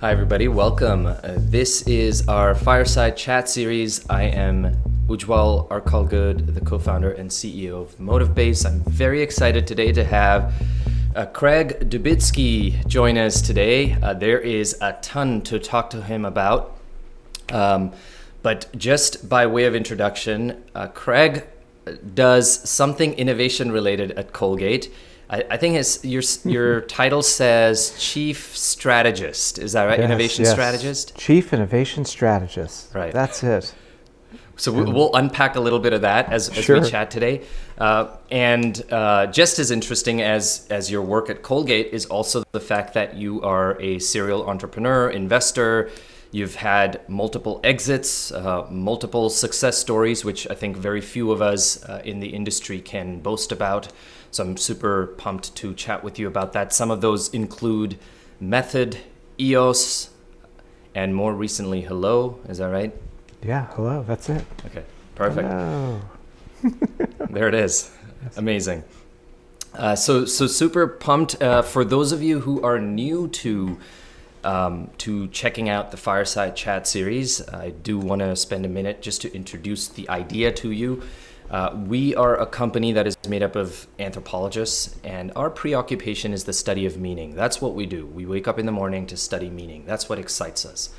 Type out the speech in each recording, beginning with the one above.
Hi, everybody. Welcome. This is our Fireside chat series. I am Ujwal Arkalgud, the co-founder and CEO of MotivBase. I'm very excited today to have Craig Dubitsky join us today. There is a ton to talk to him about. But just by way of introduction, Craig does something innovation related at Colgate. I think your title says Chief Strategist. Is that right? Yes, Innovation yes. Strategist? Chief Innovation Strategist. Right. That's it. So we'll unpack a little bit of that as Sure. we chat today. And just as interesting as your work at Colgate is also the fact that you are a serial entrepreneur, investor. You've had multiple exits, multiple success stories, which I think very few of us in the industry can boast about. So I'm super pumped to chat with you about that. Some of those include Method, EOS, and more recently, Hello. Is that right? Yeah, hello, that's it. Okay, perfect. Hello. There it is. Amazing. So super pumped. For those of you who are new to checking out the Fireside Chat series, I do want to spend a minute just to introduce the idea to you. We are a company that is made up of anthropologists, and our preoccupation is the study of meaning. That's what we do. We wake up in the morning to study meaning. That's what excites us.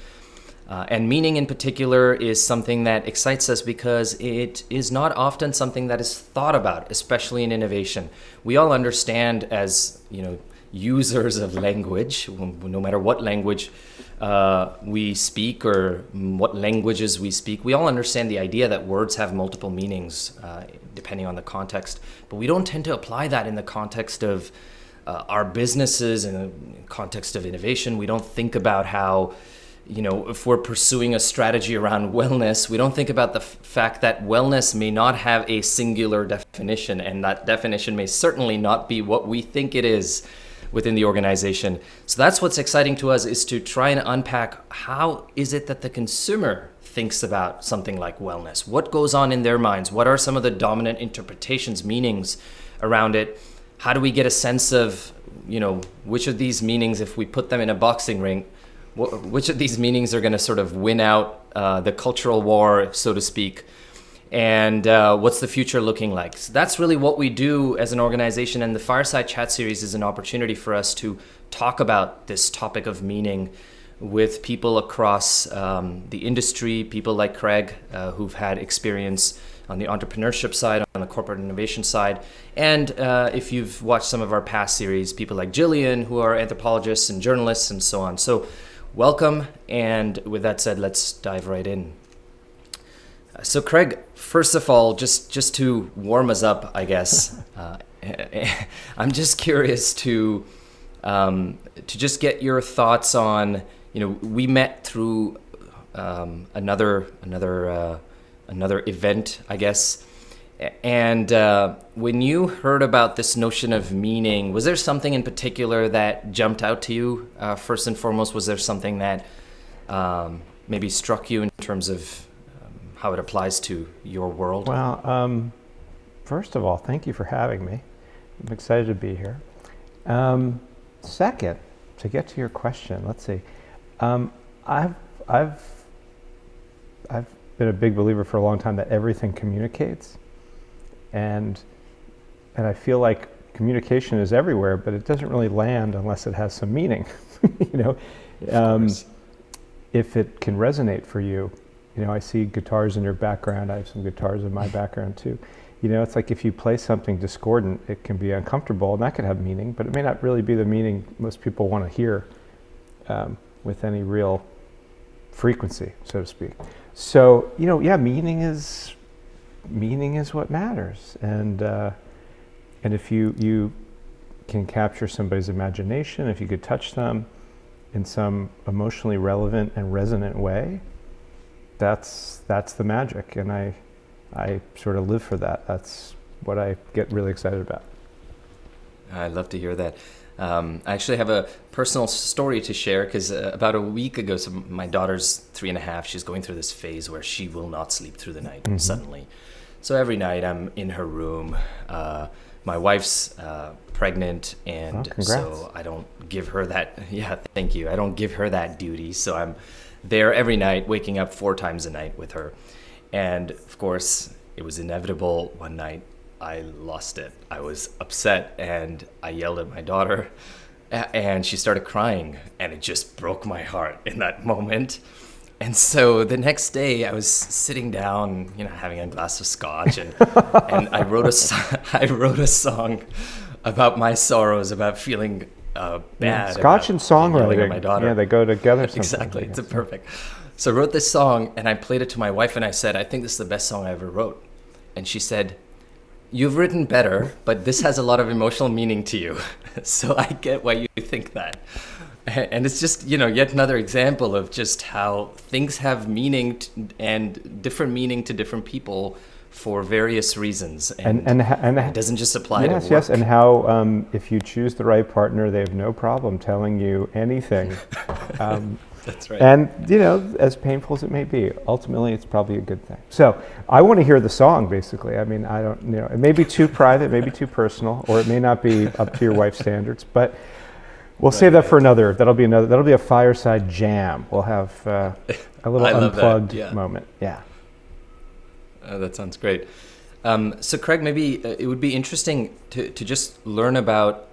And meaning in particular is something that excites us because it is not often something that is thought about, especially in innovation. We all understand as, users of language, no matter what language we speak or what languages we speak, we all understand the idea that words have multiple meanings depending on the context. But we don't tend to apply that in the context of our businesses, in the context of innovation. We don't think about how, if we're pursuing a strategy around wellness, we don't think about the fact that wellness may not have a singular definition, and that definition may certainly not be what we think it is within the organization. So that's what's exciting to us, is to try and unpack how is it that the consumer thinks about something like wellness? What goes on in their minds? What are some of the dominant interpretations, meanings around it? How do we get a sense of, which of these meanings, if we put them in a boxing ring, which of these meanings are going to sort of win out the cultural war, so to speak? And what's the future looking like? So that's really what we do as an organization. And the Fireside Chat series is an opportunity for us to talk about this topic of meaning with people across the industry, people like Craig, who've had experience on the entrepreneurship side, on the corporate innovation side. And if you've watched some of our past series, people like Jillian, who are anthropologists and journalists and so on. So welcome. And with that said, let's dive right in. So Craig, first of all, just to warm us up, I guess, I'm just curious to just get your thoughts on, we met through another event, I guess, and when you heard about this notion of meaning, was there something in particular that jumped out to you? First and foremost, was there something that maybe struck you in terms of how it applies to your world? Well, first of all, thank you for having me. I'm excited to be here. Second, to get to your question, let's see. I've been a big believer for a long time that everything communicates, and I feel like communication is everywhere, but it doesn't really land unless it has some meaning. If it can resonate for you. I see guitars in your background. I have some guitars in my background too. It's like if you play something discordant, it can be uncomfortable, and that could have meaning, but it may not really be the meaning most people want to hear with any real frequency, so to speak. So, meaning is what matters. And if you can capture somebody's imagination, if you could touch them in some emotionally relevant and resonant way, that's the magic, and I sort of live for that. That's what I get really excited about. I'd love to hear that. I actually have a personal story to share because about a week ago, so my daughter's 3.5, she's going through this phase where she will not sleep through the night suddenly. So every night I'm in her room, my wife's pregnant, and congrats. so I don't give her that. Yeah, thank you. I don't give her that duty, so I'm there every night, waking up 4 times a night with her. And of course, it was inevitable. One night, I lost it. I was upset, and I yelled at my daughter, and she started crying, and it just broke my heart in that moment. And so the next day, I was sitting down, having a glass of scotch, and I wrote a song about my sorrows, about feeling bad. Scotch and songwriting, my daughter. Yeah, they go together. Exactly, it's perfect. So I wrote this song, and I played it to my wife, and I said, I think this is the best song I ever wrote. And she said, you've written better, but this has a lot of emotional meaning to you. So I get why you think that. And it's just, yet another example of just how things have meaning and different meaning to different people for various reasons. And it doesn't just apply to work. Yes, and how if you choose the right partner, they have no problem telling you anything. That's right. And, as painful as it may be, ultimately it's probably a good thing. So I want to hear the song, basically. I mean, I don't, it may be too private, maybe too personal, or it may not be up to your wife's standards, but we'll save that for another. That'll be a fireside jam. We'll have a little unplugged moment. Yeah. That sounds great. So Craig, maybe it would be interesting to just learn about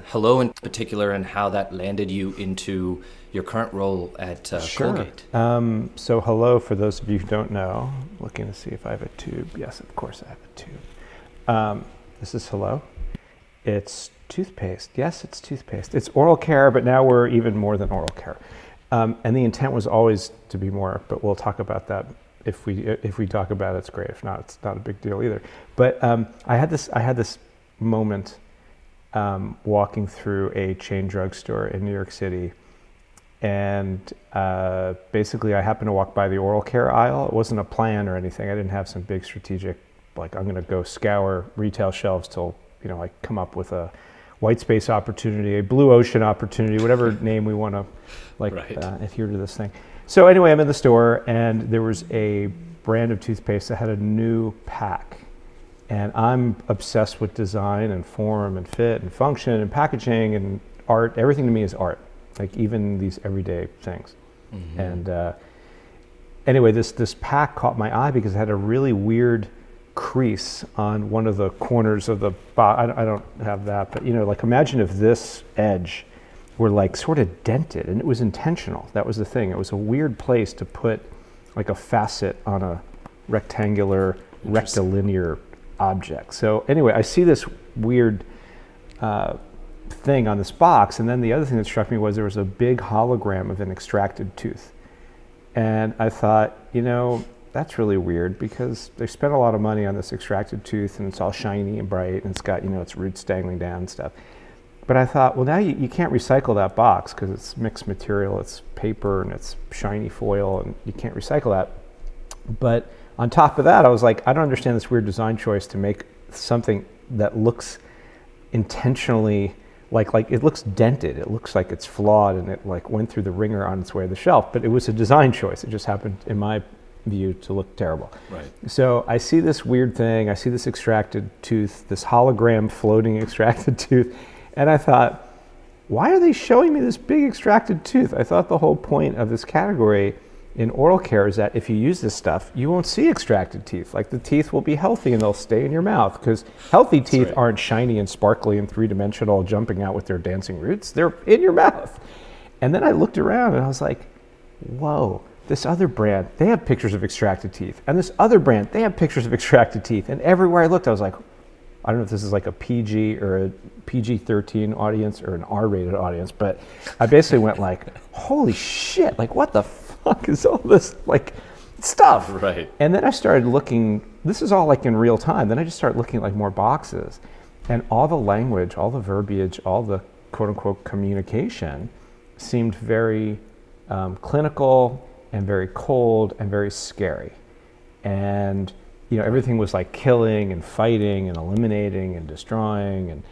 Hello in particular and how that landed you into your current role at Colgate. So Hello, for those of you who don't know, looking to see if I have a tube. Yes, of course I have a tube. This is Hello. It's toothpaste. Yes, it's toothpaste. It's oral care, but now we're even more than oral care. And the intent was always to be more, but we'll talk about that. If we talk about it, it's great. If not, it's not a big deal either. But I had this moment walking through a chain drugstore in New York City, and basically I happened to walk by the oral care aisle. It wasn't a plan or anything. I didn't have some big strategic, like I'm going to go scour retail shelves till I come up with a white space opportunity, a blue ocean opportunity, whatever name we want to adhere to this thing. So anyway, I'm in the store, and there was a brand of toothpaste that had a new pack. And I'm obsessed with design and form and fit and function and packaging and art. Everything to me is art, like even these everyday things. Mm-hmm. And anyway, this pack caught my eye because it had a really weird crease on one of the corners of the box. I don't have that, but like imagine if this edge were like sort of dented, and it was intentional. That was the thing. It was a weird place to put like a facet on a rectangular, rectilinear object. So anyway, I see this weird thing on this box, and then the other thing that struck me was there was a big hologram of an extracted tooth. And I thought, that's really weird because they spent a lot of money on this extracted tooth, and it's all shiny and bright, and it's got, its roots dangling down and stuff. But I thought, well, now you can't recycle that box because it's mixed material, it's paper, and it's shiny foil, and you can't recycle that. But on top of that, I was like, I don't understand this weird design choice to make something that looks intentionally like it looks dented. It looks like it's flawed, and it like went through the ringer on its way to the shelf. But it was a design choice. It just happened, in my view, to look terrible. Right. So I see this weird thing. I see this extracted tooth, this hologram floating extracted tooth. And I thought, why are they showing me this big extracted tooth? I thought the whole point of this category in oral care is that if you use this stuff, you won't see extracted teeth. Like the teeth will be healthy and they'll stay in your mouth because healthy teeth aren't shiny and sparkly and three-dimensional jumping out with their dancing roots. They're in your mouth. And then I looked around and I was like, whoa, this other brand, they have pictures of extracted teeth. And this other brand, they have pictures of extracted teeth. And everywhere I looked, I was like, I don't know if this is like a PG or a PG-13 audience or an R-rated audience, but I basically went like, holy shit, like what the fuck is all this like stuff? Right. And then I started looking, this is all like in real time, then I just started looking at like more boxes, and all the language, all the verbiage, all the quote unquote communication seemed very clinical and very cold and very scary. And everything was like killing and fighting and eliminating and destroying.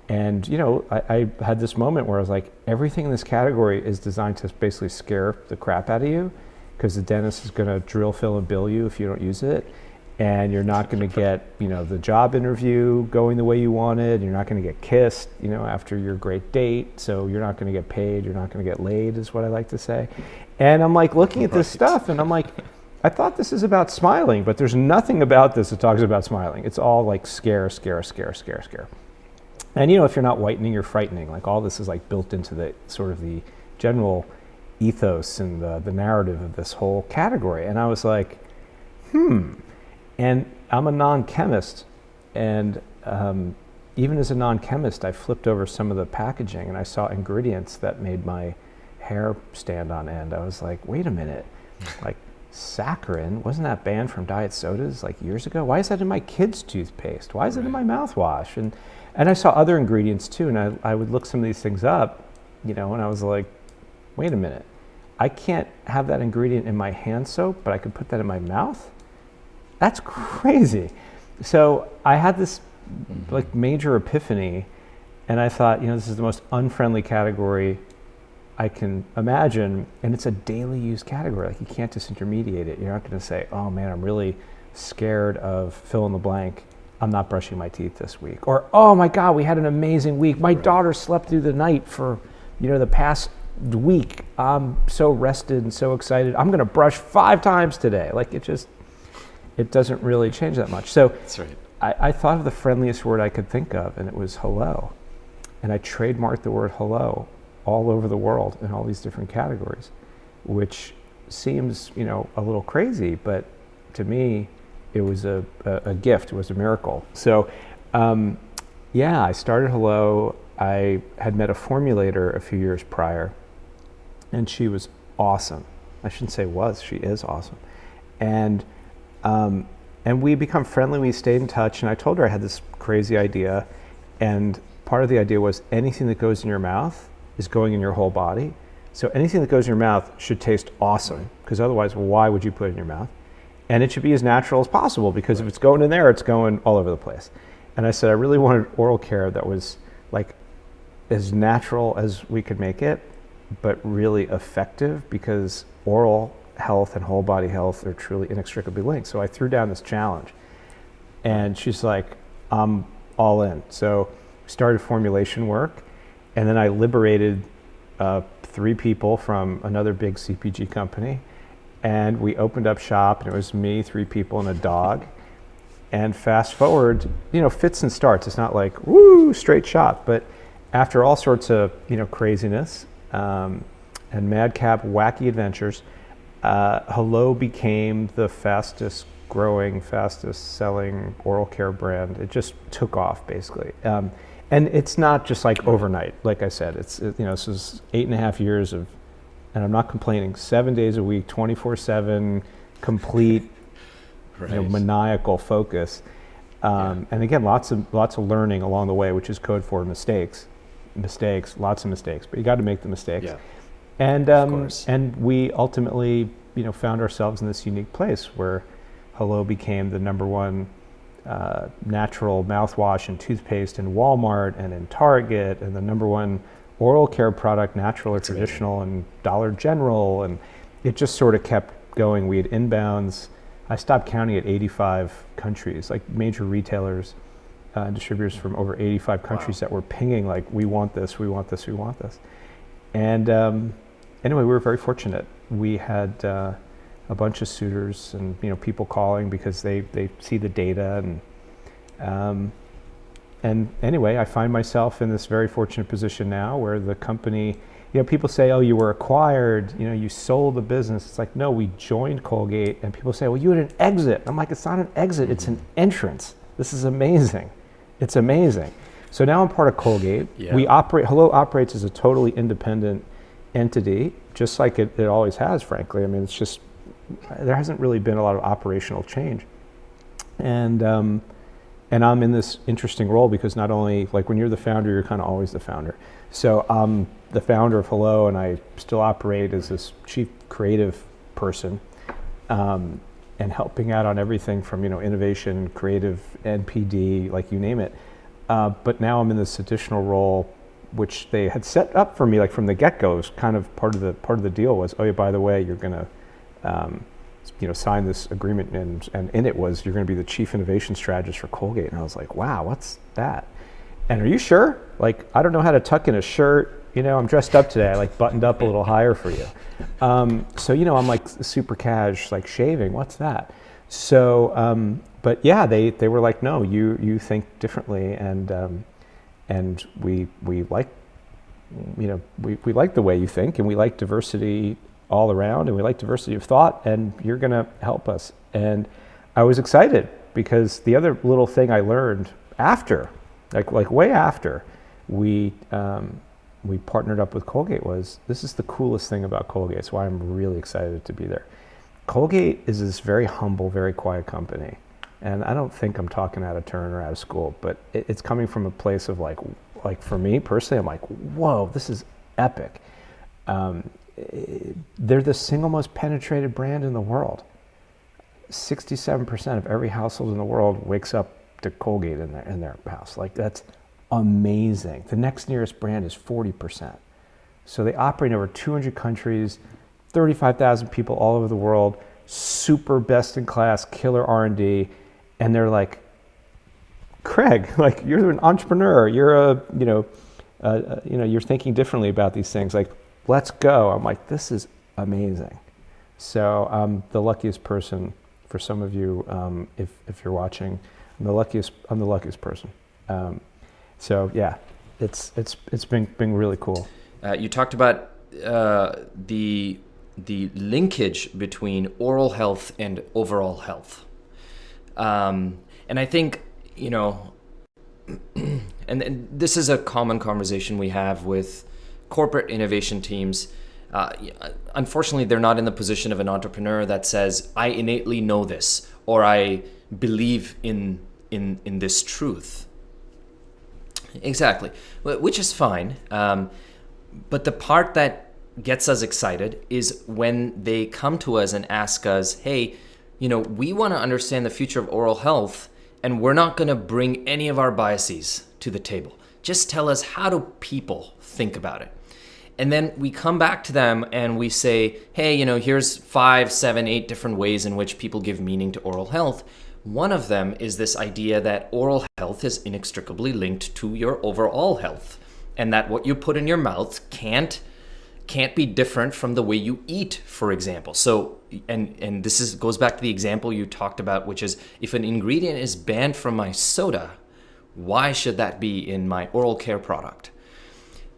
And I had this moment where I was like, everything in this category is designed to basically scare the crap out of you because the dentist is going to drill, fill, and bill you if you don't use it. and you're not going to get, you know, the job interview going the way you wanted. You're not going to get kissed, you know, after your great date. So you're not going to get paid. You're not going to get laid, is what I like to say. And I'm like looking at this stuff, and I'm like, I thought this is about smiling, but there's nothing about this that talks about smiling. It's all like scare, scare, scare, scare, scare. And you know, if you're not whitening, you're frightening. Like all this is like built into the sort of the general ethos and the narrative of this whole category. And I was like, And I'm a non-chemist, and even as a non-chemist, I flipped over some of the packaging and I saw ingredients that made my hair stand on end. I was like, wait a minute, like saccharin, wasn't that banned from diet sodas like years ago? Why is that in my kids' toothpaste? Why is it in my mouthwash? And I saw other ingredients too, and I would look some of these things up, you know, and I was like, wait a minute, I can't have that ingredient in my hand soap, but I could put that in my mouth? That's crazy. So I had this like major epiphany, and I thought, you know, this is the most unfriendly category I can imagine, and it's a daily use category. Like you can't disintermediate it. You're not going to say, oh man, I'm really scared of fill in the blank. I'm not brushing my teeth this week. Or, oh my God, we had an amazing week. My daughter slept through the night for, you know, the past week. I'm so rested and so excited. I'm going to brush 5 times today. Like it doesn't really change that much. So That's right. I thought of the friendliest word I could think of, and it was hello. And I trademarked the word hello all over the world in all these different categories, which seems, you know, a little crazy, but to me, it was a gift. It was a miracle. So, yeah, I started Hello. I had met a formulator a few years prior, and she was awesome. I shouldn't say was, she is awesome. And we become friendly, we stayed in touch, and I told her I had this crazy idea, and part of the idea was anything that goes in your mouth is going in your whole body. So anything that goes in your mouth should taste awesome, because otherwise, why would you put it in your mouth? And it should be as natural as possible, because if it's going in there, it's going all over the place. And I said, I really wanted oral care that was like as natural as we could make it, but really effective, because oral health and whole body health are truly inextricably linked. So I threw down this challenge, and she's like, I'm all in. So we started formulation work, and then I liberated 3 people from another big CPG company, and we opened up shop, and it was me, 3 people, and a dog. And fast forward, you know, fits and starts. It's not like, woo, straight shot. But after all sorts of, you know, craziness and madcap, wacky adventures, Hello became the fastest growing, fastest selling oral care brand. It just took off, basically. And it's not just like overnight. Like I said, you know, this is 8.5 years of, and I'm not complaining, 7 days a week, 24/7, complete, you know, maniacal focus. And again, lots of learning along the way, which is code for mistakes, lots of mistakes, but you got to make the mistakes. Yeah. And we ultimately, you know, found ourselves in this unique place where Hello became the #1 natural mouthwash and toothpaste in Walmart and in Target, and the #1 oral care product, natural or traditional, and Dollar General, and it just sort of kept going. We had inbounds. I stopped counting at 85 countries, like major retailers, distributors from over 85 countries that were pinging like, we want this, we want this, we want this. And anyway, we were very fortunate. We had a bunch of suitors and, you know, people calling because they see the data, and anyway, I find myself in this very fortunate position now where the company, you know, people say, oh, you were acquired, you know, you sold the business. It's like, no, we joined Colgate, and people say, well, you had an exit. I'm like, it's not an exit, it's an entrance. This is amazing. It's amazing. So now I'm part of Colgate. Yeah. Hello operates as a totally independent entity, just like it always has, frankly. I mean, it's just, there hasn't really been a lot of operational change. And I'm in this interesting role because not only, like when you're the founder, you're kind of always the founder. So I'm the founder of Hello, and I still operate as this chief creative person, and helping out on everything from, you know, innovation, creative, NPD, like you name it. But now I'm in this additional role, which they had set up for me, like from the get-go. It was kind of part of the deal was, oh yeah, by the way, you're gonna signed this agreement, and in it was, you're going to be the chief innovation strategist for Colgate. And I was like, wow, what's that? And are you sure? Like, I don't know how to tuck in a shirt. I'm dressed up today. I like buttoned up a little higher for you. So, I'm like super cash, like shaving. What's that? So, but yeah, they were like, no, you think differently, and we like, we like the way you think, and we like diversity all around, and we like diversity of thought, and you're going to help us. And I was excited because the other little thing I learned after, like way after we partnered up with Colgate, was this is the coolest thing about Colgate. It's why I'm really excited to be there. Colgate is this very humble, very quiet company. And I don't think I'm talking out of turn or out of school, but it's coming from a place of like for me personally, I'm like, whoa, this is epic. They're the single most penetrated brand in the world. 67% of every household in the world wakes up to Colgate in their house. Like, that's amazing. The next nearest brand is 40%. So they operate in over 200 countries, 35,000 people all over the world, super best in class, killer R&D, and they're like, Craig, like, you're an entrepreneur. You're you're thinking differently about these things. Like, let's go. I'm like, this is amazing. So I'm the luckiest person. For some of you, if you're watching, I'm the luckiest person. So yeah, it's been really cool. You talked about the linkage between oral health and overall health, and I think and this is a common conversation we have with corporate innovation teams. Unfortunately, they're not in the position of an entrepreneur that says, I innately know this, or I believe in this truth. Exactly, which is fine. But the part that gets us excited is when they come to us and ask us, hey, we want to understand the future of oral health, and we're not going to bring any of our biases to the table. Just tell us, how do people think about it? And then we come back to them and we say, hey, here's 5, 7, 8 different ways in which people give meaning to oral health. One of them is this idea that oral health is inextricably linked to your overall health, and that what you put in your mouth can't be different from the way you eat, for example. So, and this goes back to the example you talked about, which is, if an ingredient is banned from my soda, why should that be in my oral care product?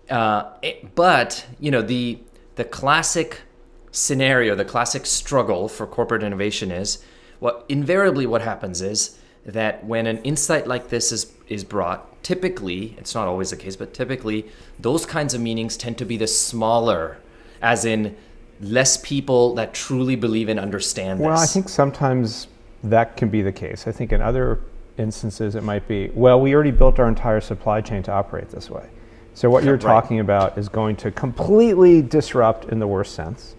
But the classic scenario, the classic struggle for corporate innovation is, invariably what happens is that when an insight like this is brought, typically, it's not always the case, but typically those kinds of meanings tend to be the smaller, as in less people that truly believe and understand this. Well, I think sometimes that can be the case. I think in other instances it might be, well, we already built our entire supply chain to operate this way. So what you're talking about is going to completely disrupt, in the worst sense,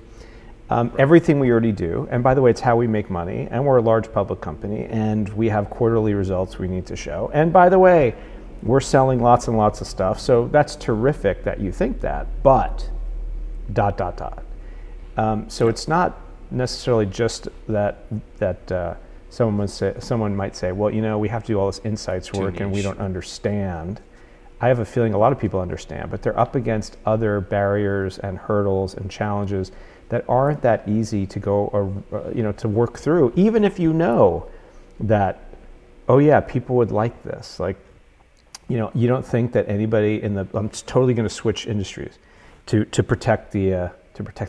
everything we already do. And by the way, it's how we make money. And we're a large public company, and we have quarterly results we need to show. And by the way, we're selling lots and lots of stuff. So that's terrific that you think that, but ... So it's not necessarily just that someone might say, well, we have to do all this insights work and we don't understand. I have a feeling a lot of people understand, but they're up against other barriers and hurdles and challenges that aren't that easy to go, to work through, even if you know that, oh yeah, people would like this. Like, you don't think that anybody I'm totally going to switch industries to protect the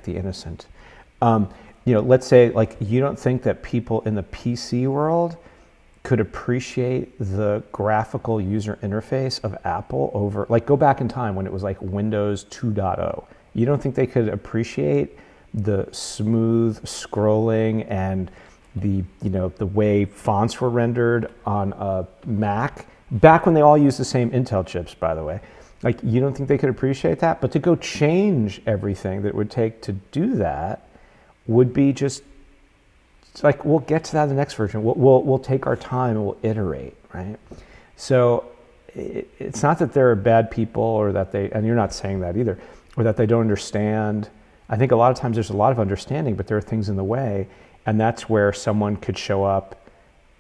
innocent. Let's say, like, you don't think that people in the PC world could appreciate the graphical user interface of Apple over, like, go back in time when it was like Windows 2.0. You don't think they could appreciate the smooth scrolling and the way fonts were rendered on a Mac back when they all used the same Intel chips, by the way. Like, you don't think they could appreciate that? But to go change everything that it would take to do that would be just, like, we'll get to that in the next version. We'll take our time and we'll iterate, right? So it's not that they're bad people, or that and you're not saying that either, or that they don't understand. I think a lot of times there's a lot of understanding, but there are things in the way. And that's where someone could show up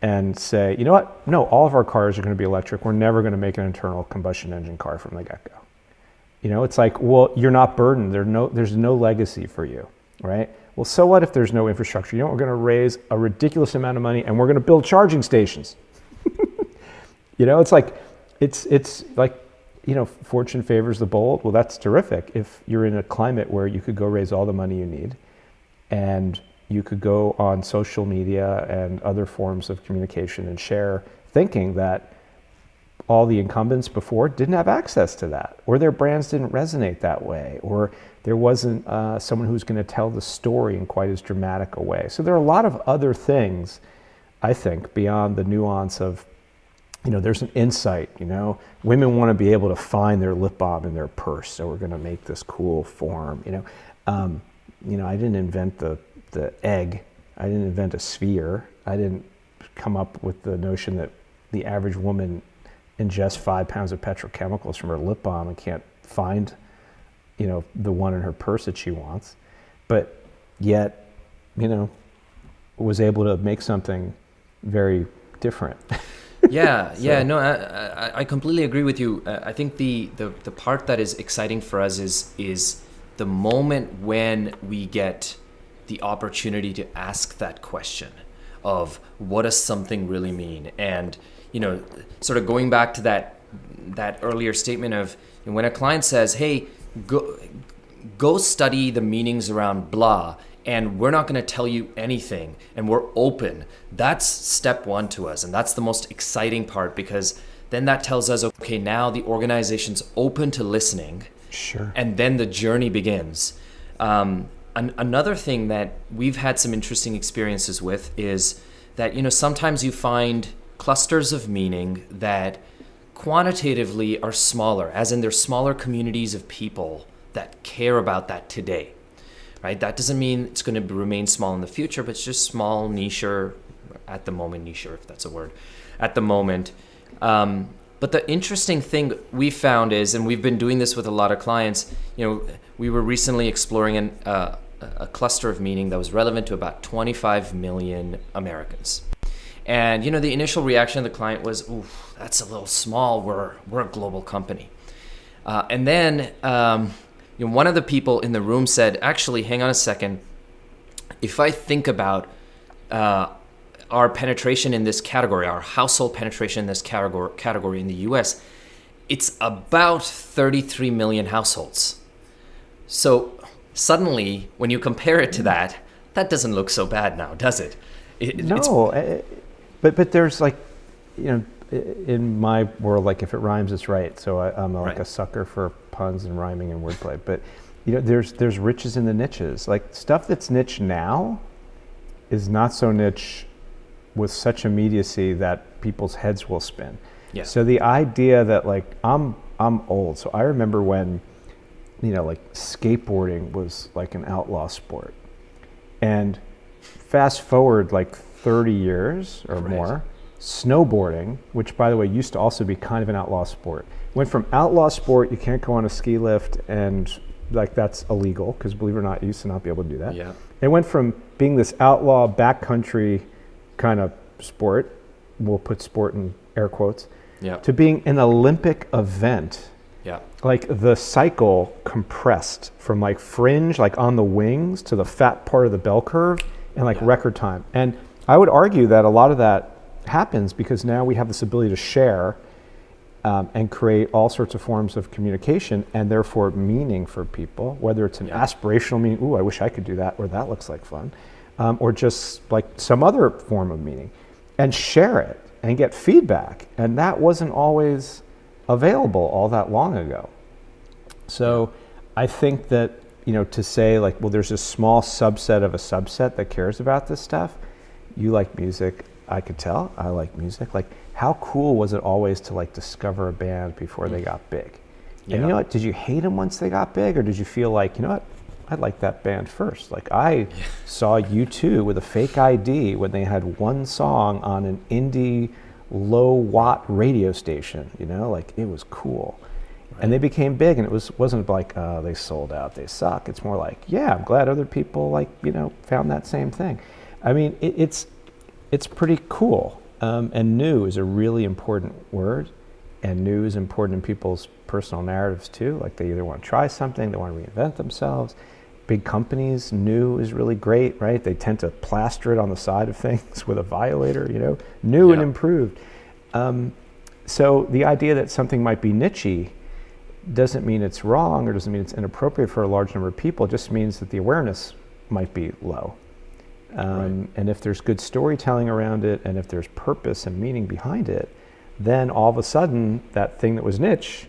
and say, you know what? No, all of our cars are going to be electric. We're never going to make an internal combustion engine car from the get-go. It's like, well, you're not burdened. There's no legacy for you, right? Well, so what if there's no infrastructure? We're going to raise a ridiculous amount of money and we're going to build charging stations. It's like, fortune favors the bold. Well, that's terrific. If you're in a climate where you could go raise all the money you need and you could go on social media and other forms of communication and share, thinking that all the incumbents before didn't have access to that, or their brands didn't resonate that way, or there wasn't someone who's going to tell the story in quite as dramatic a way. So there are a lot of other things, I think, beyond the nuance of, there's an insight, women want to be able to find their lip balm in their purse, so we're going to make this cool form, I didn't invent the egg. I didn't invent a sphere. I didn't come up with the notion that the average woman ingests 5 pounds of petrochemicals from her lip balm and can't find, the one in her purse that she wants. But yet, was able to make something very different. I completely agree with you. I think the part that is exciting for us is the moment when we get the opportunity to ask that question of what does something really mean, and sort of going back to that earlier statement of when a client says, hey, go study the meanings around blah, and we're not going to tell you anything, and we're open. That's step one to us, and that's the most exciting part, because then that tells us, okay, now the organization's open to listening. Sure. And then the journey begins. Another thing that we've had some interesting experiences with is that, sometimes you find clusters of meaning that quantitatively are smaller, as in there's smaller communities of people that care about that today, right? That doesn't mean it's going to remain small in the future, but it's just small, niche, at the moment, niche, if that's a word, at the moment. But the interesting thing we found is, and we've been doing this with a lot of clients, we were recently exploring a cluster of meaning that was relevant to about 25 million Americans. And, the initial reaction of the client was, ooh, that's a little small. We're a global company. And then one of the people in the room said, actually, hang on a second. If I think about our penetration in this category, our household penetration in this category in the US, it's about 33 million households. So suddenly, when you compare it to that doesn't look so bad now, does it? But there's like, in my world, like if it rhymes, it's right. So I'm like a sucker for puns and rhyming and wordplay. But there's riches in the niches. Like stuff that's niche now is not so niche with such immediacy that people's heads will spin. Yeah. So the idea that like I'm old, so I remember when like skateboarding was like an outlaw sport, and fast forward like 30 years or more, snowboarding, which by the way used to also be kind of an outlaw sport, went from outlaw sport, you can't go on a ski lift, and like that's illegal because believe it or not, you used to not be able to do that. Yeah. It went from being this outlaw backcountry kind of sport, we'll put sport in air quotes, to being an Olympic event. Yeah. Like the cycle compressed from like fringe, like on the wings, to the fat part of the bell curve in like record time. And I would argue that a lot of that happens because now we have this ability to share and create all sorts of forms of communication and therefore meaning for people, whether it's an aspirational meaning, ooh, I wish I could do that, or that looks like fun, or just like some other form of meaning, and share it and get feedback. And that wasn't always available all that long ago. So I think that, to say like, well, there's a small subset of a subset that cares about this stuff. You like music, I could tell, I like music. Like, how cool was it always to like discover a band before they got big? And you know what, did you hate them once they got big, or did you feel like, you know what, I like that band first? Like I saw U2 with a fake ID when they had one song on an indie low watt radio station, like it was cool. Right. And they became big, and it wasn't like, they sold out, they suck. It's more like, I'm glad other people like, found that same thing. I mean, it's pretty cool. And new is a really important word, and new is important in people's personal narratives too. Like they either want to try something, they want to reinvent themselves. Big companies, new is really great, right? They tend to plaster it on the side of things with a violator, new and improved. So the idea that something might be niche-y doesn't mean it's wrong or doesn't mean it's inappropriate for a large number of people. It just means that the awareness might be low. And if there's good storytelling around it, and if there's purpose and meaning behind it, then all of a sudden that thing that was niche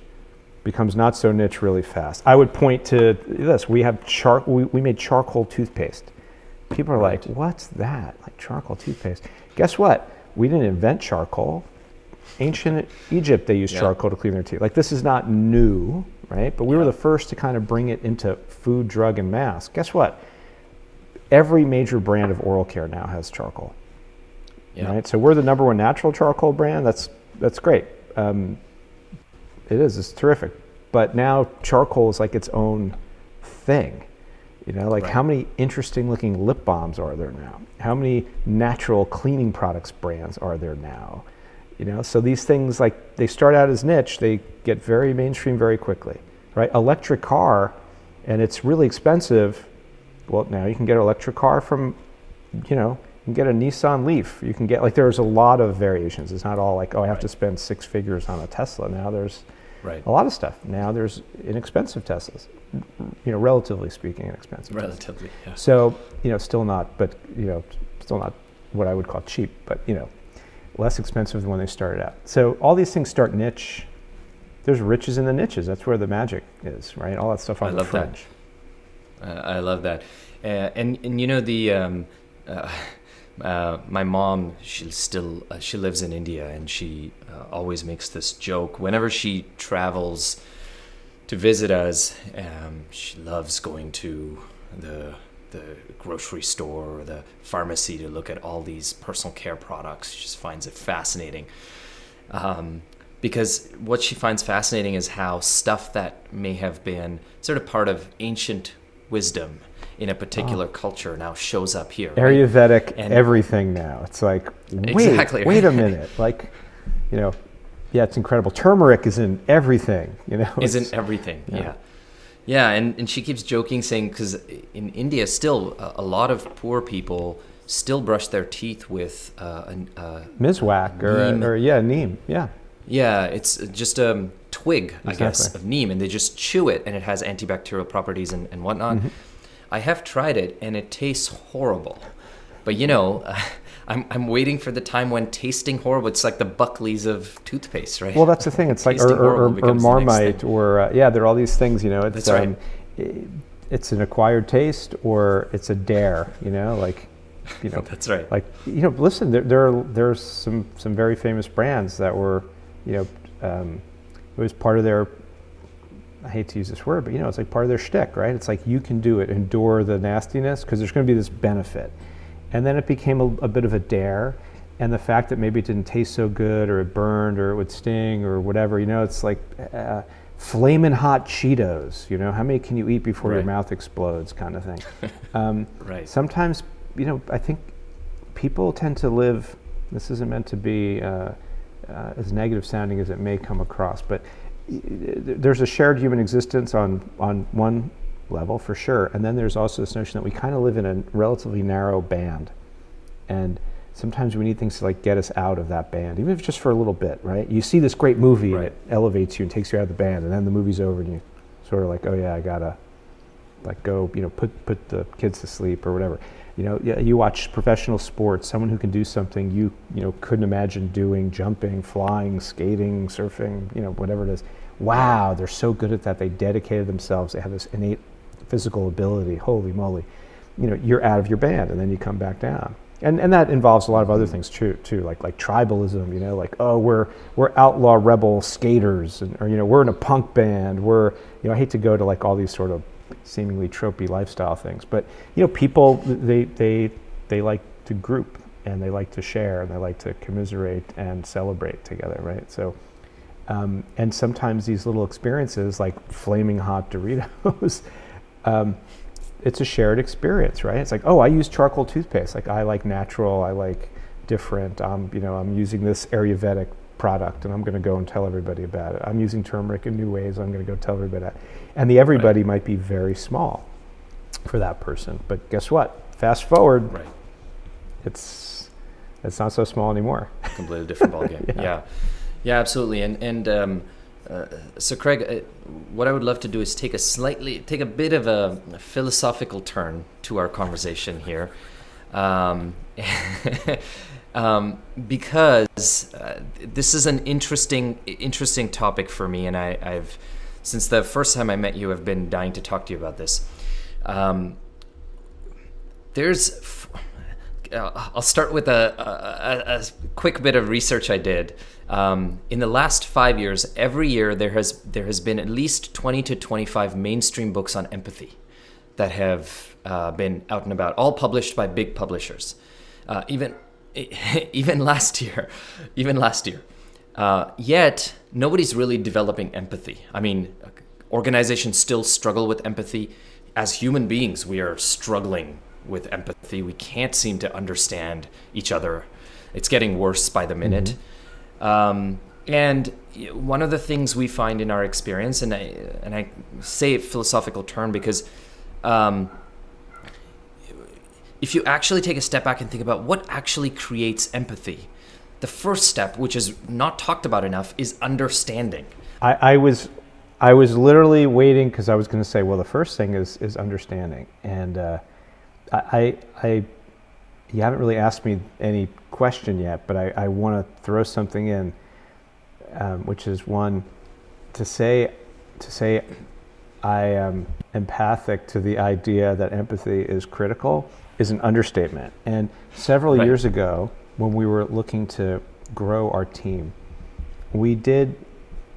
becomes not so niche really fast. I would point to this. We have we made charcoal toothpaste. People are like, what's that? Like charcoal toothpaste. Guess what? We didn't invent charcoal. Ancient Egypt, they used charcoal to clean their teeth. Like this is not new, right? But we were the first to kind of bring it into food, drug, and mass. Guess what? Every major brand of oral care now has charcoal. Right? So we're the number one natural charcoal brand. That's great. It's terrific. But now charcoal is like its own thing. How many interesting looking lip balms are there now? How many natural cleaning products brands are there now? So these things, like they start out as niche, they get very mainstream very quickly, right? Electric car, and it's really expensive. Well, now you can get an electric car from, you can get a Nissan Leaf. You can get, there's a lot of variations. It's not all like, I have to spend 6 figures on a Tesla. Now there's a lot of stuff. Now there's inexpensive Teslas, relatively speaking, inexpensive. Relatively, yeah. So, still not what I would call cheap, but, less expensive than when they started out. So all these things start niche. There's riches in the niches. That's where the magic is, right? All that stuff on the fringe. I love that. And my mom, she lives in India, and she always makes this joke whenever she travels to visit us. She loves going to the grocery store or the pharmacy to look at all these personal care products. She just finds it fascinating. Because what she finds fascinating is how stuff that may have been sort of part of ancient wisdom in a particular culture now shows up here. Ayurvedic and everything now. It's like, wait a minute. It's incredible. Turmeric is in everything, Is in everything, yeah. Yeah, and she keeps joking, saying, because in India still, a lot of poor people still brush their teeth with Miswak neem, yeah. Yeah, it's just a twig, I guess, of neem, and they just chew it, and it has antibacterial properties and whatnot. Mm-hmm. I have tried it, and it tastes horrible. But, I'm waiting for the time when tasting horrible, it's like the Buckleys of toothpaste, right? Well, that's the thing. It's like, or Marmite, or, there are all these things, it's, that's right. It's an acquired taste, or it's a dare, That's right. Listen, there's some very famous brands that were, it was part of their, I hate to use this word, but it's like part of their shtick, right? It's like you can do it, endure the nastiness, because there's going to be this benefit. And then it became a bit of a dare, and the fact that maybe it didn't taste so good, or it burned, or it would sting, or whatever, it's like flamin' hot Cheetos, how many can you eat before your mouth explodes, kind of thing. Sometimes, I think people tend to live, this isn't meant to be as negative sounding as it may come across, but there's a shared human existence on one level for sure, and then there's also this notion that we kind of live in a relatively narrow band, and sometimes we need things to get us out of that band, even if it's just for a little bit, right? You see this great movie and it elevates you and takes you out of the band, and then the movie's over and you sort of like, oh yeah, I gotta go, put the kids to sleep or whatever. You watch professional sports, someone who can do something you couldn't imagine doing, jumping, flying, skating, surfing, whatever it is. Wow, they're so good at that. They dedicated themselves. They have this innate physical ability. Holy moly. You're out of your band, and then you come back down. And that involves a lot of other things too, like tribalism, we're outlaw rebel skaters, or we're in a punk band, I hate to go to all these sort of seemingly tropey lifestyle things, but people, they like to group, and they like to share, and they like to commiserate and celebrate together, right? So and sometimes these little experiences like flaming hot Doritos it's a shared experience, right? It's like, oh, I use charcoal toothpaste. Like, I like natural, I like different. I'm using this Ayurvedic product, and I'm going to go and tell everybody about it. I'm using turmeric in new ways. I'm going to go tell everybody that. And the everybody might be very small for that person. But guess what? Fast forward, it's not so small anymore. Completely different ballgame. Yeah, absolutely. And so Craig, what I would love to do is take a bit of a philosophical turn to our conversation here. Because this is an interesting topic for me, and I've since the first time I met you, I've been dying to talk to you about this. I'll start with a quick bit of research I did. In the last 5 years, every year there has been at least 20 to 25 mainstream books on empathy that have been out and about, all published by big publishers. Even last year. Yet nobody's really developing empathy. I mean, organizations still struggle with empathy. As human beings, we are struggling with empathy. We can't seem to understand each other. It's getting worse by the minute. And one of the things we find in our experience, and I say philosophical term because if you actually take a step back and think about what actually creates empathy, the first step, which is not talked about enough, is understanding. I was literally waiting because I was going to say, well, the first thing is understanding. And you haven't really asked me any question yet, but I want to throw something in, which is one, to say I am empathic to the idea that empathy is critical is an understatement. And several years ago, when we were looking to grow our team, we did,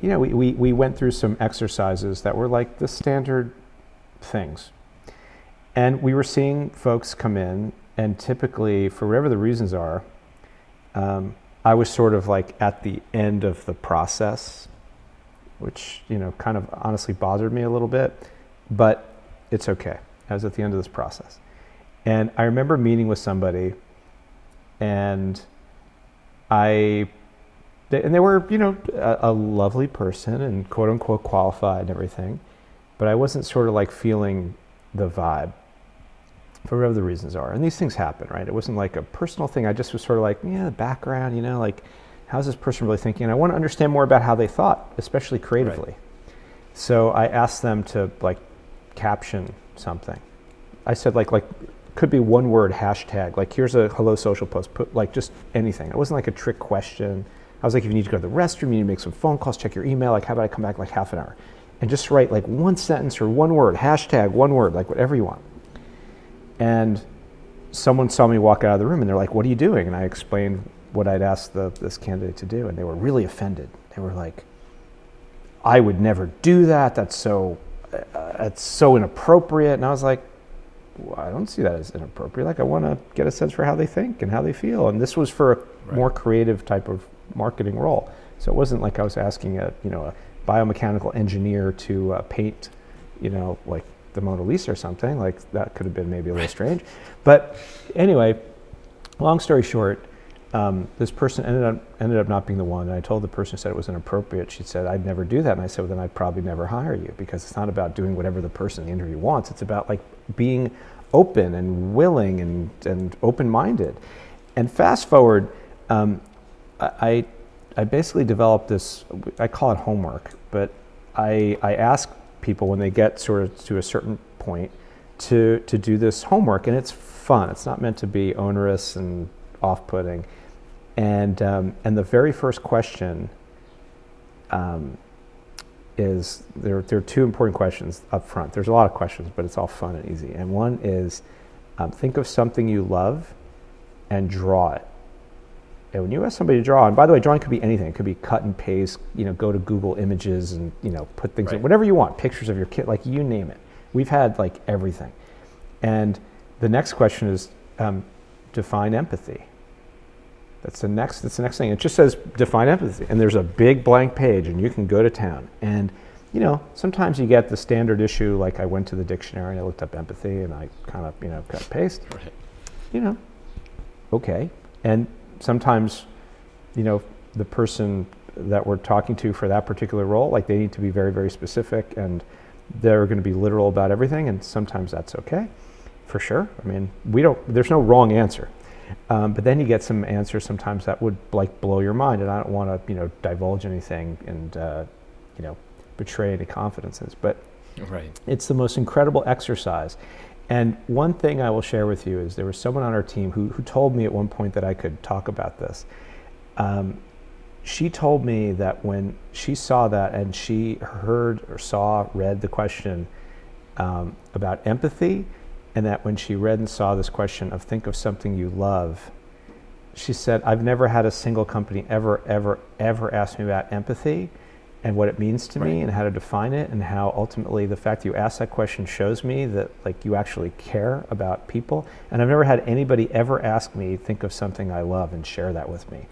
we went through some exercises that were like the standard things. And we were seeing folks come in, and typically, for whatever the reasons are, I was sort of like at the end of the process, which, kind of honestly bothered me a little bit, but it's okay. I was at the end of this process. And I remember meeting with somebody, and they were, a lovely person and quote unquote qualified and everything, but I wasn't sort of like feeling the vibe for whatever the reasons are. And these things happen, right? It wasn't like a personal thing. I just was sort of like, the background, like, how's this person really thinking? And I want to understand more about how they thought, especially creatively. Right. So I asked them to like caption something. I said like could be one word, hashtag, like here's a hello social post, put like just anything. It wasn't like a trick question. I was like, if you need to go to the restroom, you need to make some phone calls, check your email, like how about I come back like half an hour? And just write like one sentence or one word, hashtag, one word, like whatever you want. And someone saw me walk out of the room and they're like, what are you doing? And I explained what I'd asked this candidate to do, and they were really offended. They were like, I would never do that. That's so inappropriate. And I was like, well, I don't see that as inappropriate. Like, I want to get a sense for how they think and how they feel. And this was for a more creative type of marketing role. So it wasn't like I was asking a biomechanical engineer to paint, like the Mona Lisa or something. Like that could have been maybe a little strange. But anyway, long story short, this person ended up not being the one. And I told the person who said it was inappropriate. She said, I'd never do that. And I said, well, then I'd probably never hire you, because it's not about doing whatever the person in the interview wants. It's about like being open and willing and open-minded. And fast forward, I basically developed this, I call it homework, but I ask people when they get sort of to a certain point to do this homework, and it's fun. It's not meant to be onerous and off-putting. And the very first question is, there are two important questions up front. There's a lot of questions, but it's all fun and easy. And one is, think of something you love and draw it. And when you ask somebody to draw, and by the way, drawing could be anything. It could be cut and paste, go to Google Images and, put things in, whatever you want, pictures of your kid, like you name it. We've had like everything. And the next question is, define empathy. That's the next thing. It just says define empathy, and there's a big blank page, and you can go to town. And sometimes you get the standard issue, like I went to the dictionary and I looked up empathy and I kind of, cut and paste. Right. Okay. And sometimes, the person that we're talking to for that particular role, like they need to be very, very specific and they're going to be literal about everything. And sometimes that's okay, for sure. I mean, there's no wrong answer. But then you get some answers sometimes that would like blow your mind. And I don't want to, divulge anything and, betray any confidences. But right. It's the most incredible exercise. And one thing I will share with you is there was someone on our team who told me at one point that I could talk about this. She told me that when she saw that and she read the question about empathy, and that when she read and saw this question of think of something you love, she said, I've never had a single company ever ask me about empathy and what it means to me and how to define it, and how ultimately the fact that you ask that question shows me that like you actually care about people. And I've never had anybody ever ask me, think of something I love and share that with me.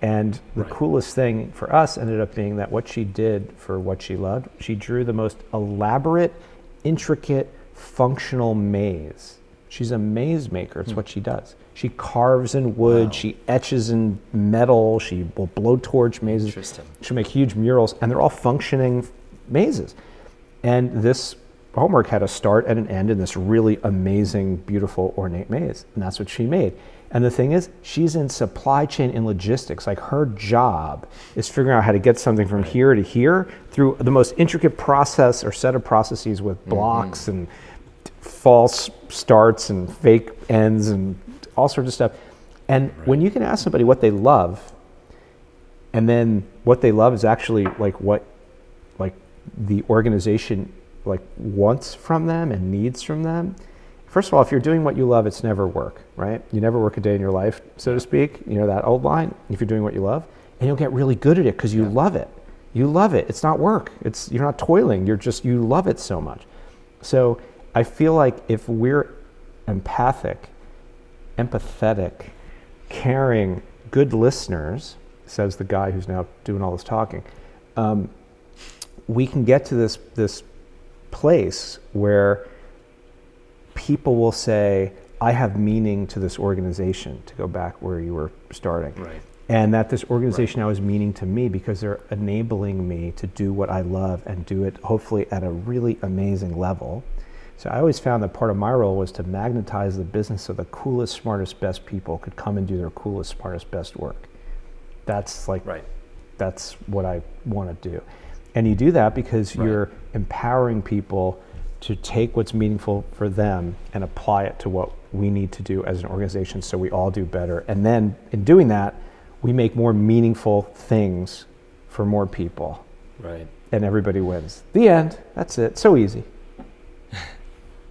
And the coolest thing for us ended up being that what she did for what she loved, she drew the most elaborate, intricate, functional maze. She's a maze maker. It's what she does. She carves in wood. Wow. She etches in metal. She will blowtorch mazes. Interesting. She'll make huge murals, and they're all functioning mazes. And this homework had a start and an end in this really amazing, beautiful, ornate maze. And that's what she made. And the thing is, she's in supply chain and logistics. Like her job is figuring out how to get something from here to here through the most intricate process or set of processes with blocks and false starts and fake ends and all sorts of stuff. And when you can ask somebody what they love, and then what they love is actually like what like the organization like wants from them and needs from them. First of all, if you're doing what you love, it's never work, right? You never work a day in your life, so to speak. That old line, if you're doing what you love, and you'll get really good at it because you love it. You love it. It's not work. You're not toiling. You love it so much. So I feel like if we're empathic, empathetic, caring, good listeners, says the guy who's now doing all this talking, we can get to this place where people will say, I have meaning to this organization, to go back where you were starting. Right. And that this organization now is meaning to me because they're enabling me to do what I love and do it hopefully at a really amazing level. So I always found that part of my role was to magnetize the business so the coolest, smartest, best people could come and do their coolest, smartest, best work. That's that's what I want to do. And you do that because you're empowering people to take what's meaningful for them and apply it to what we need to do as an organization so we all do better. And then in doing that, we make more meaningful things for more people. Right. And everybody wins. The end. That's it. So easy.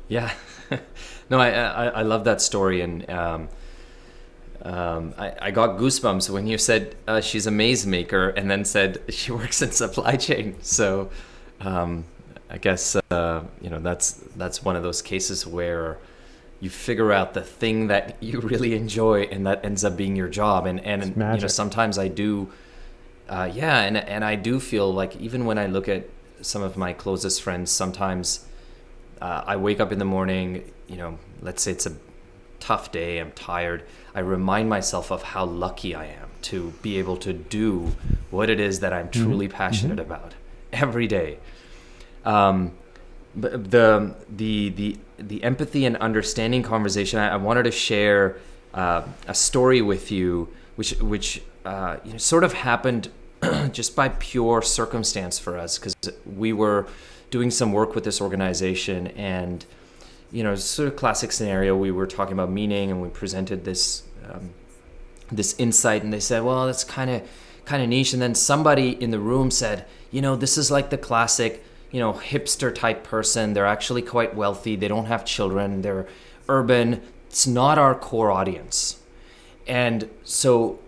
Yeah. No, I love that story. And I got goosebumps when you said she's a maze maker and then said she works in supply chain. So I guess, that's one of those cases where you figure out the thing that you really enjoy and that ends up being your job. And sometimes I do, and I do feel like even when I look at some of my closest friends, sometimes I wake up in the morning, let's say it's a tough day, I'm tired. I remind myself of how lucky I am to be able to do what it is that I'm truly passionate about every day. But the empathy and understanding conversation, I wanted to share a story with you, which sort of happened just by pure circumstance for us, because we were doing some work with this organization, and sort of classic scenario. We were talking about meaning, and we presented this insight, and they said, "Well, that's kind of niche." And then somebody in the room said, "This is like the classic." Hipster type person. They're actually quite wealthy. They don't have children. They're urban. It's not our core audience. And so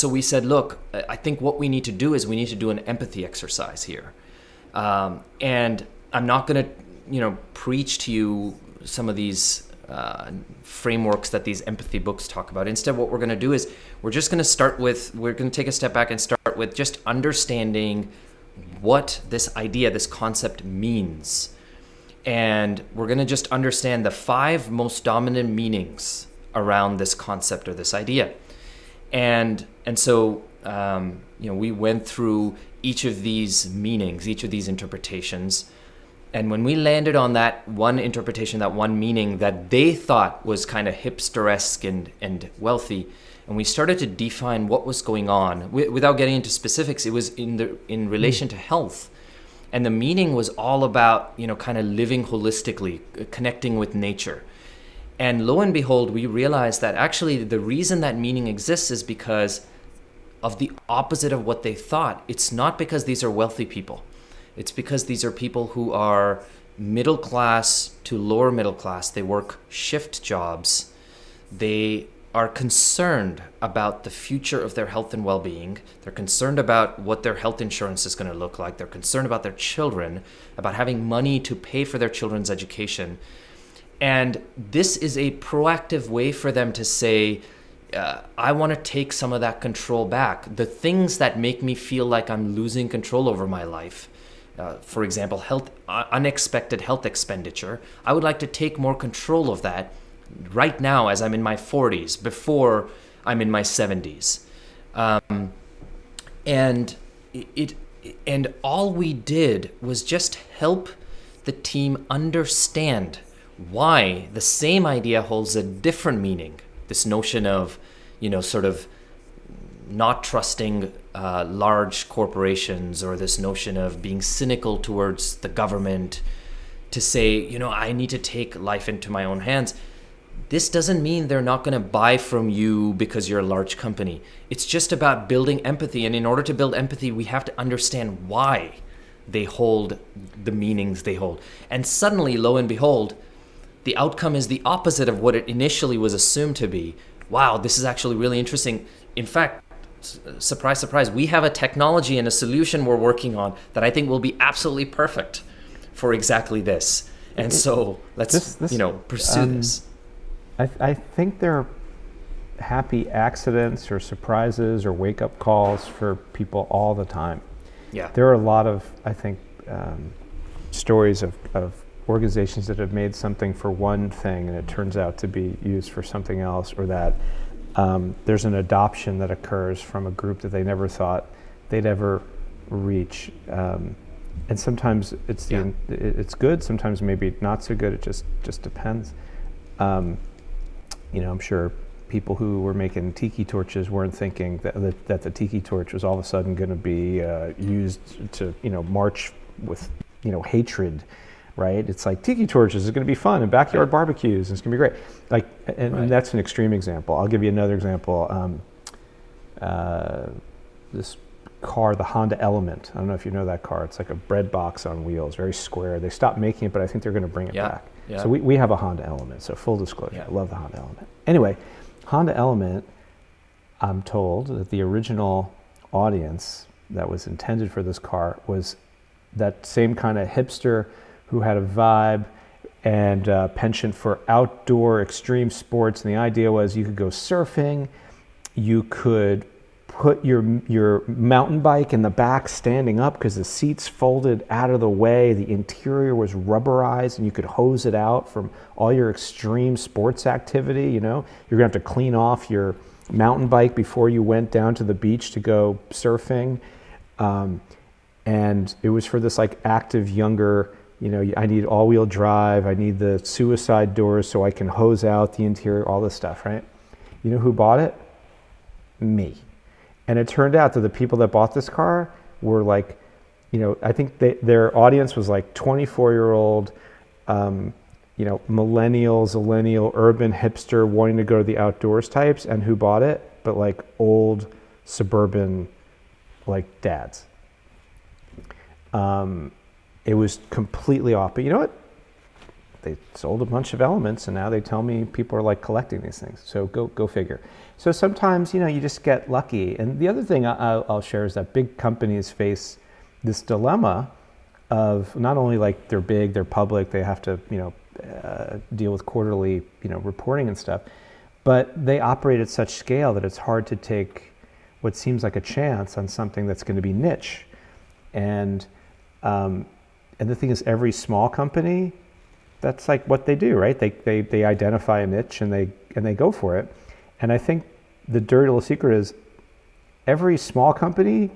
we said, look, I think what we need to do is we need to do an empathy exercise here. And I'm not going to, preach to you some of these frameworks that these empathy books talk about. Instead, what we're going to do is we're going to take a step back and start with just understanding what this idea, this concept means. And we're going to just understand the 5 most dominant meanings around this concept or this idea. And so, we went through each of these meanings, each of these interpretations. And when we landed on that one interpretation, that one meaning that they thought was kind of hipsteresque and wealthy, and we started to define what was going on, without getting into specifics, it was in relation to health. And the meaning was all about, kind of living holistically, connecting with nature. And lo and behold, we realized that actually the reason that meaning exists is because of the opposite of what they thought. It's not because these are wealthy people. It's because these are people who are middle class to lower middle class. They work shift jobs. They are concerned about the future of their health and well-being. They're concerned about what their health insurance is going to look like. They're concerned about their children, about having money to pay for their children's education. And this is a proactive way for them to say, I want to take some of that control back. The things that make me feel like I'm losing control over my life, for example, unexpected health expenditure, I would like to take more control of that right now as I'm in my 40s, before I'm in my 70s. And all we did was just help the team understand why the same idea holds a different meaning. This notion of, sort of not trusting large corporations, or this notion of being cynical towards the government, to say, I need to take life into my own hands. This doesn't mean they're not going to buy from you because you're a large company. It's just about building empathy. And in order to build empathy, we have to understand why they hold the meanings they hold. And suddenly, lo and behold, the outcome is the opposite of what it initially was assumed to be. Wow, this is actually really interesting. In fact, surprise, surprise, we have a technology and a solution we're working on that I think will be absolutely perfect for exactly this. And so let's pursue this. I think there are happy accidents or surprises or wake-up calls for people all the time. Yeah. There are a lot of, I think, stories of organizations that have made something for one thing and it turns out to be used for something else, or that there's an adoption that occurs from a group that they never thought they'd ever reach. And sometimes it's it's good, sometimes maybe not so good. It just depends. I'm sure people who were making tiki torches weren't thinking that the tiki torch was all of a sudden going to be used to march with hatred, right? It's like tiki torches is going to be fun and backyard barbecues, and it's going to be great. And that's an extreme example. I'll give you another example. This car, the Honda Element. I don't know if you know that car. It's like a bread box on wheels, very square. They stopped making it, but I think they're going to bring it back. Yeah. So we have a Honda Element. So full disclosure, I love the Honda Element. Anyway, Honda Element, I'm told that the original audience that was intended for this car was that same kind of hipster who had a vibe and penchant for outdoor extreme sports. And the idea was you could go surfing, you could put your mountain bike in the back standing up because the seats folded out of the way, the interior was rubberized, and you could hose it out from all your extreme sports activity. You're gonna have to clean off your mountain bike before you went down to the beach to go surfing. And it was for this like active younger, I need all-wheel drive, I need the suicide doors so I can hose out the interior, all this stuff, right? You know who bought it? Me. And it turned out that the people that bought this car were like, I think their audience was like 24-year-old, millennial, urban hipster wanting to go to the outdoors types, and who bought it, but like old suburban, like dads. It was completely off. But you know what? They sold a bunch of elements, and now they tell me people are like collecting these things. So go figure. So sometimes, you just get lucky. And the other thing I'll share is that big companies face this dilemma of not only like they're big, they're public, they have to, deal with quarterly, reporting and stuff, but they operate at such scale that it's hard to take what seems like a chance on something that's going to be niche. And the thing is, every small company, that's like what they do, right? They identify a niche and they go for it. And I think the dirty little secret is every small company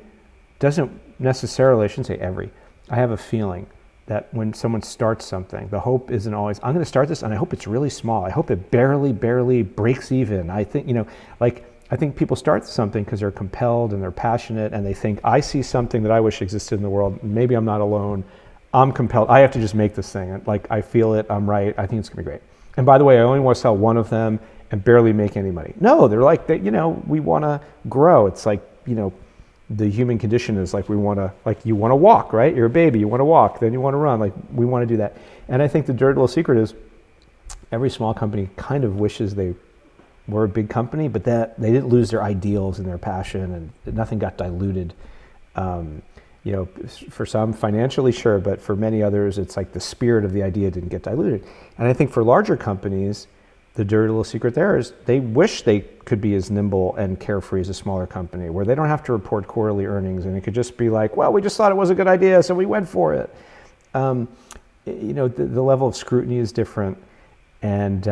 doesn't necessarily, I shouldn't say every, I have a feeling that when someone starts something, the hope isn't always, I'm going to start this and I hope it's really small. I hope it barely breaks even. I think, I think people start something because they're compelled and they're passionate and they think, I see something that I wish existed in the world. Maybe I'm not alone. I'm compelled. I have to just make this thing. Like, I feel it. I'm right. I think it's going to be great. And by the way, I only want to sell one of them and barely make any money. No, they're like, we want to grow. It's like, the human condition is like, you want to walk, right? You're a baby, you want to walk, then you want to run. Like, we want to do that. And I think the dirty little secret is every small company kind of wishes they were a big company, but that they didn't lose their ideals and their passion, and nothing got diluted. For some financially, sure, but for many others, it's like the spirit of the idea didn't get diluted. And I think for larger companies, the dirty little secret there is they wish they could be as nimble and carefree as a smaller company, where they don't have to report quarterly earnings, and it could just be like, well, we just thought it was a good idea, so we went for it. The level of scrutiny is different, and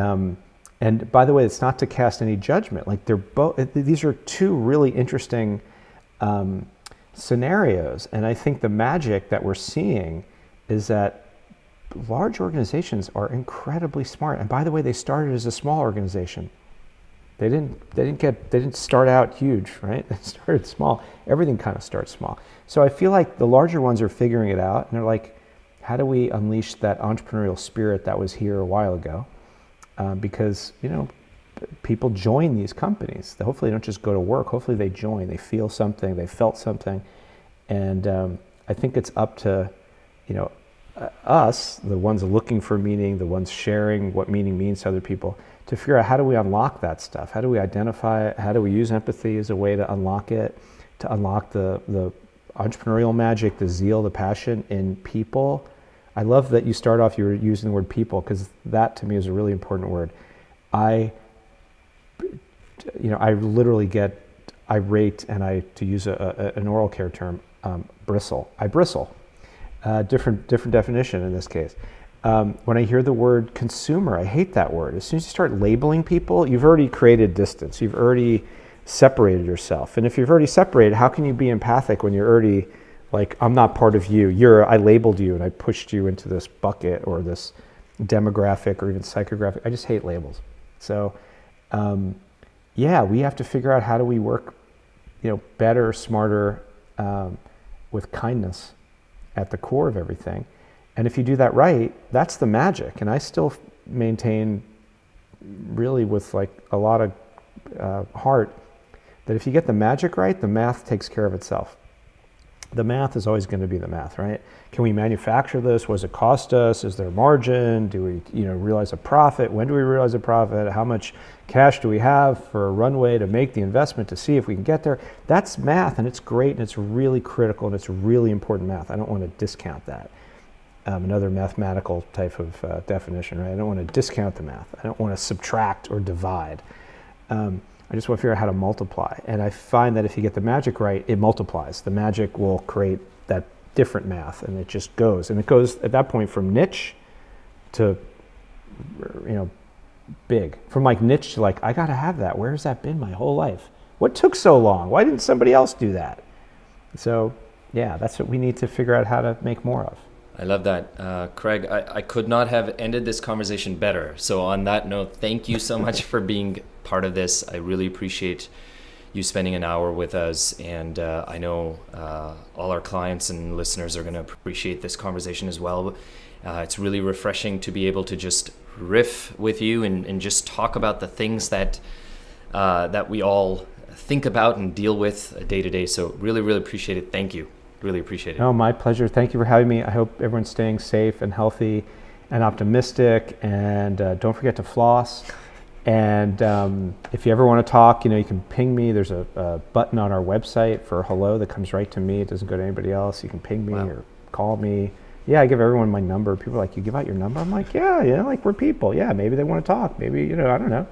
by the way, it's not to cast any judgment. Like, these are two really interesting scenarios, and I think the magic that we're seeing is that large organizations are incredibly smart. And by the way, they started as a small organization. They didn't start out huge, right? They started small. Everything kind of starts small. So I feel like the larger ones are figuring it out, and they're like, how do we unleash that entrepreneurial spirit that was here a while ago? Because people join these companies. Hopefully they don't just go to work. Hopefully they join. They feel something. They felt something. And I think it's up to us, the ones looking for meaning, the ones sharing what meaning means to other people, to figure out how do we unlock that stuff? How do we identify it? How do we use empathy as a way to unlock it, to unlock the entrepreneurial magic, the zeal, the passion in people? I love that you start off, you were using the word people, because that to me is a really important word. I literally get irate, and to use an oral care term, bristle. I bristle. Different definition in this case. When I hear the word consumer, I hate that word. As soon as you start labeling people, you've already created distance. You've already separated yourself. And if you've already separated, how can you be empathic when you're already like, I'm not part of you. I labeled you and I pushed you into this bucket or this demographic or even psychographic. I just hate labels. So, we have to figure out how do we work, better, smarter, with kindness at the core of everything. And if you do that right, that's the magic. And I still maintain, really with like a lot of heart, that if you get the magic right, the math takes care of itself. The math is always going to be the math, right? Can we manufacture this? What does it cost us? Is there margin? Do we, realize a profit? When do we realize a profit? How much cash do we have for a runway to make the investment to see if we can get there? That's math, and it's great, and it's really critical, and it's really important math. I don't want to discount that. Another mathematical type of definition, right? I don't want to discount the math. I don't want to subtract or divide. I just want to figure out how to multiply. And I find that if you get the magic right, it multiplies. The magic will create that different math, and it just goes. And it goes at that point from niche to, big. From like niche to like, I got to have that. Where has that been my whole life? What took so long? Why didn't somebody else do that? So, that's what we need to figure out how to make more of. I love that. Craig, I could not have ended this conversation better. So on that note, thank you so much for being part of this. I really appreciate you spending an hour with us. And I know all our clients and listeners are going to appreciate this conversation as well. It's really refreshing to be able to just riff with you and just talk about the things that we all think about and deal with day to day. So really, really appreciate it. Thank you. Really appreciate it. Oh, my pleasure. Thank you for having me. I hope everyone's staying safe and healthy and optimistic, and don't forget to floss. And if you ever want to talk, you can ping me. There's a button on our website for hello that comes right to me. It doesn't go to anybody else. You can ping me or call me. Yeah, I give everyone my number. People are like, you give out your number? I'm like, like we're people. Yeah, maybe they want to talk. Maybe, I don't know.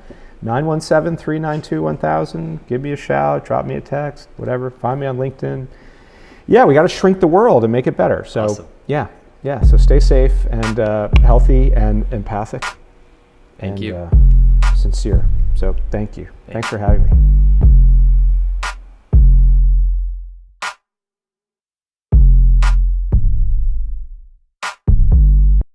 917-392-1000. Give me a shout. Drop me a text. Whatever. Find me on LinkedIn. yeah, we got to shrink the world and make it better. So Awesome. yeah. So stay safe and healthy and empathic. Thank you. Sincere. So thanks for having me.